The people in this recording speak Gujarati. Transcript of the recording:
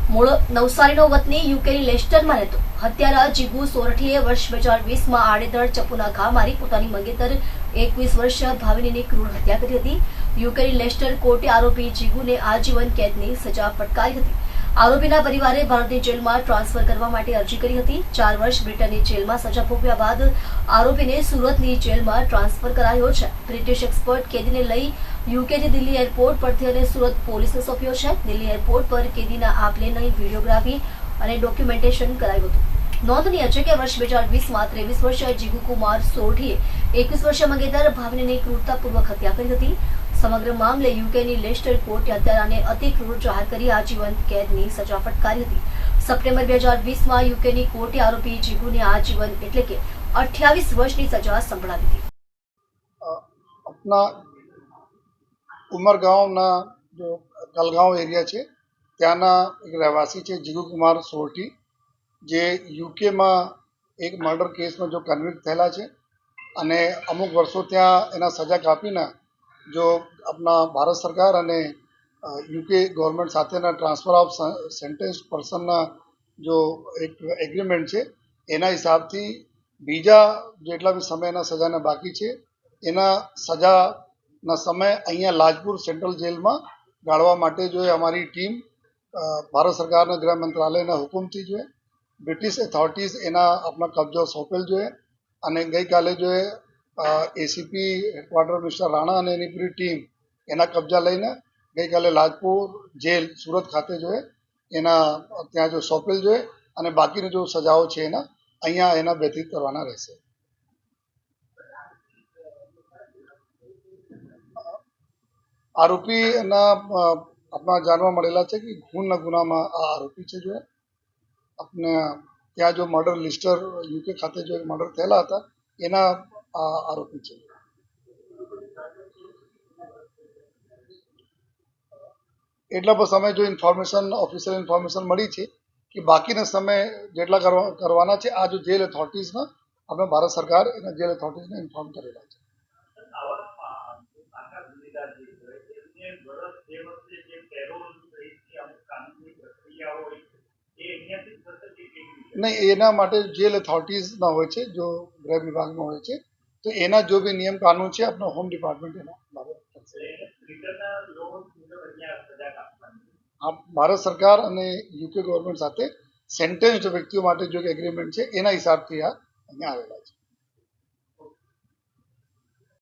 મૂળ નવસારીનો વતની યુકેની લેસ્ટરમાં રહેતો હત્યારા જીગુ સોરઠીએ વર્ષ 2020માં આડેધડ ચપ્પુના ઘા મારી પોતાની મંગેતર 21 વર્ષીય ભાવિનીની ક્રૂર હત્યા કરી હતી। યુકેની લેસ્ટર કોર્ટે આરોપી જીગુને આજીવન કેદની સજા ફટકારી હતી। આરોપીના પરિવારે ભારતની જેલમાં ટ્રાન્સફર કરવા માટે અરજી કરી હતી। 4 વર્ષ બ્રિટનની જેલમાં સજા ભોગવ્યા બાદ આરોપીને સુરતની જેલમાં ટ્રાન્સફર કરાયો છે। બ્રિટિશ એક્સપર્ટ કેદીને લઈ યુકેથી દિલ્હી એરપોર્ટ પરથી અને સુરત પોલીસને સોંપ્યો છે। દિલ્હી એરપોર્ટ પર કેદીના આપલેની વિડીયોગ્રાફી અને ડોક્યુમેન્ટેશન કરાયું હતું। નોંધનીય છે કે વર્ષ 2020માં 23 વર્ષીય જીગુ કુમાર સોરઠીએ 21 વર્ષીય મંગેતર ભાવિનીની ક્રૂરતાપૂર્વક હત્યા કરી હતી। સમગ્ર મામલે યુકેની લેસ્ટર કોર્ટે હત્યારાને અતિ ક્રૂર જાહેર કરી આજીવન કેદની સજા ફટકારી હતી। સપ્ટેમ્બર 2020માં યુકેની કોર્ટે આરોપી જીગુને આજીવન એટલે કે 28 વર્ષની સજા સંભળાવી હતી। अपना उमरगांवना जो कलगांव एरिया है त्याना एक रहवासी है जीगू कुमार सोरठी जे यूके में एक मर्डर केस में जो कन्विक्ट थયેલા છે અને અમુક વર્ષો ત્યાં એના સજા કાપીને जो अपना भारत सरकार અને यूके गवर्नमेंट સાથેના ट्रांसफर ऑफ सेंटेन्स पर्सनना जो एक एग्रीमेंट है एना हिसाबथी बीजा जेटला भी समयना सजाना बाकी है एना सजाना समय अहींया लाजपुर सेंट्रल जेल में गाळवा माटे जो है हमारी टीम भारत सरकार गृह मंत्रालय हुकुम थी जो है ब्रिटिश अथॉरिटीज एना अपना कब्जो सौंपेल जो है अने गई काले जो है एसीपी हेडक्वार्टर मिस्टर राणा અને એની પૂરી ટીમ એના કબજા લઈને ગઈકાલે લાજપુર જેલ સુરત ખાતે જો है એના ત્યાં જો સોંપેલ જો है અને બાકીની જો સજાઓ છે એના અહીંયા એના વ્યતીત કરવાના રહેશે। આરોપીના अपना जानवा મળેલા છે કે ખૂનના ગુનામાં આ આરોપી છે જો अपने ત્યાં जो मर्डर लिस्टर यूके खाते जो मर्डर થયેલા હતા એના आरोपी છે। એટલા પર સમય જો ઇન્ફોર્મેશન ઓફિશિયલ ઇન્ફોર્મેશન મળી છે કે બાકીના સમય જેટલા કરવાના છે આ જો જેલ અથોરિટીઝના આપણે ભારત સરકાર એના જેલ અથોરિટીઝને ઇન્ફોર્મ કરેલા છે। नहीं एना माटे जेल अथॉरिटीज़ना હોય છે जो गृह विभागમાં હોય છે तो एना जो भी नियम कानून છે अपना होम डिपार्टमेंट एना भारत सरकार અને યુકે ગવર્નમેન્ટ સાથે સેન્ટેન્સ્ડ વ્યક્તિઓ માટે જો એગ્રીમેન્ટ છે એના હિસાબથી આ અહીંયા આવેલા છે।